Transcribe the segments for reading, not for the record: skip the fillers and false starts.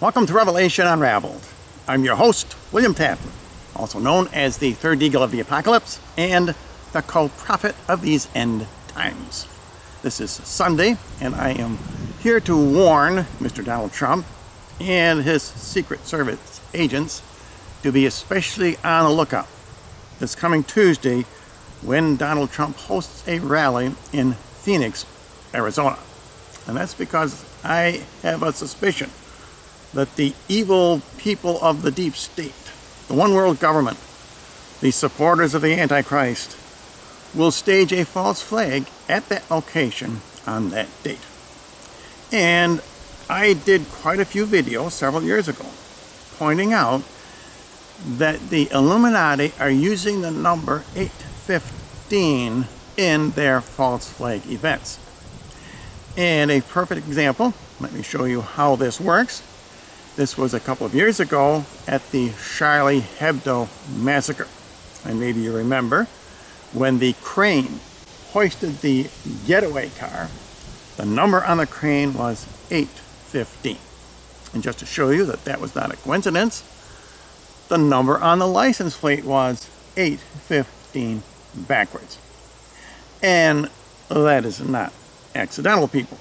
Welcome to Revelation Unraveled. I'm your host, William Tatton, also known as the third eagle of the apocalypse and the co-prophet of these end times. This is Sunday, and I am here to warn Mr. Donald Trump and his Secret Service agents to be especially on the lookout this coming Tuesday when Donald Trump hosts a rally in Phoenix, Arizona. And that's because I have a suspicion that the evil people of the deep state, the one world government, the supporters of the Antichrist, will stage a false flag at that location on that date. And I did quite a few videos several years ago pointing out that the Illuminati are using the number 815 in their false flag events. And a perfect example, let me show you how this works. This was a couple of years ago at the Charlie Hebdo massacre. And maybe you remember when the crane hoisted the getaway car, the number on the crane was 815. And just to show you that that was not a coincidence, the number on the license plate was 815 backwards. And that is not accidental, people.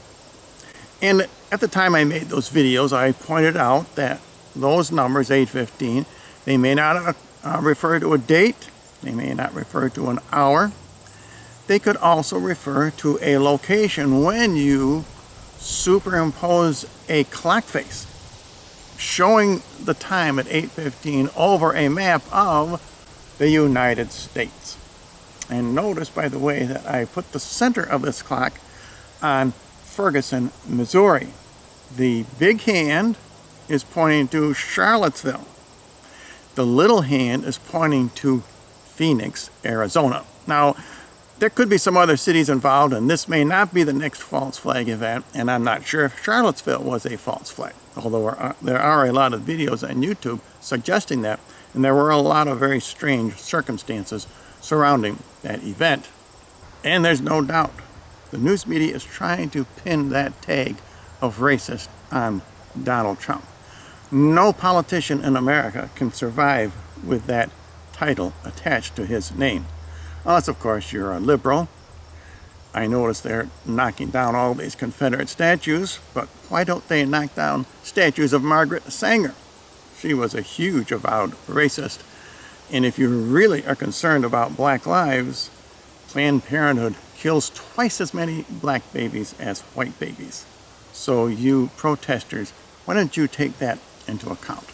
And at the time I made those videos, I pointed out that those numbers, 815, they may not refer to a date, they may not refer to an hour. They could also refer to a location when you superimpose a clock face showing the time at 8:15 over a map of the United States. And notice, by the way, that I put the center of this clock on Ferguson, Missouri. The big hand is pointing to Charlottesville. The little hand is pointing to Phoenix, Arizona. Now, there could be some other cities involved, and this may not be the next false flag event, and I'm not sure if Charlottesville was a false flag, although there are a lot of videos on YouTube suggesting that, and there were a lot of very strange circumstances surrounding that event. And there's no doubt the news media is trying to pin that tag of racist on Donald Trump. No politician in America can survive with that title attached to his name. Unless, of course, you're a liberal. I notice they're knocking down all these Confederate statues, but why don't they knock down statues of Margaret Sanger? She was a huge avowed racist. And if you really are concerned about black lives, Planned Parenthood kills twice as many black babies as white babies. So you protesters, why don't you take that into account?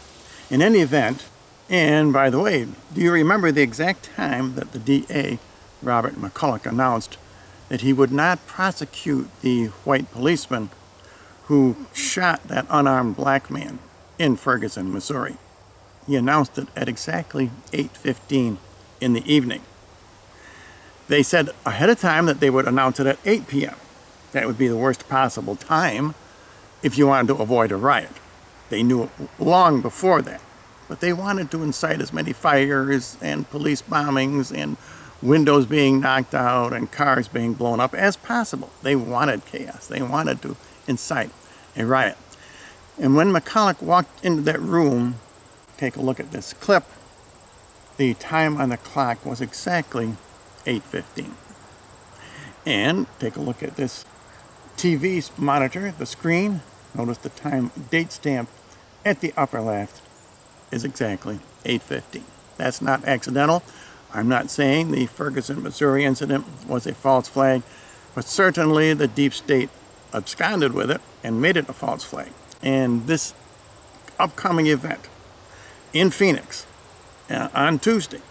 In any event, and by the way, do you remember the exact time that the DA, Robert McCulloch, announced that he would not prosecute the white policeman who shot that unarmed black man in Ferguson, Missouri? He announced it at exactly 8:15 in the evening. They said ahead of time that they would announce it at 8 p.m. That would be the worst possible time if you wanted to avoid a riot. They knew it long before that. But they wanted to incite as many fires and police bombings and windows being knocked out and cars being blown up as possible. They wanted chaos. They wanted to incite a riot. And when McCulloch walked into that room, take a look at this clip, the time on the clock was exactly 8:15. And take a look at this TV monitor, the screen. Notice the time date stamp at the upper left is exactly 8:15. That's not accidental. I'm not saying the Ferguson, Missouri incident was a false flag, but certainly the deep state absconded with it and made it a false flag. And this upcoming event in Phoenix on Tuesday,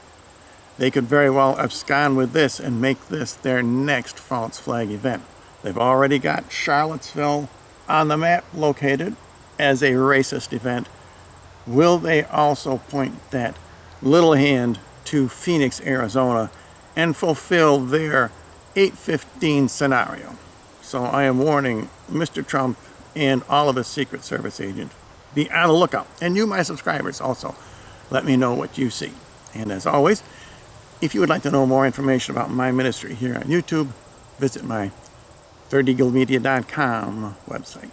they could very well abscond with this and make this their next false flag event. They've already got Charlottesville on the map located as a racist event. Will they also point that little hand to Phoenix, Arizona, and fulfill their 8:15 scenario? So I am warning Mr. Trump and all of his Secret Service agents, be on the lookout. And you, my subscribers, also, let me know what you see. And as always, if you would like to know more information about my ministry here on YouTube, visit my thirdeaglemedia.com website.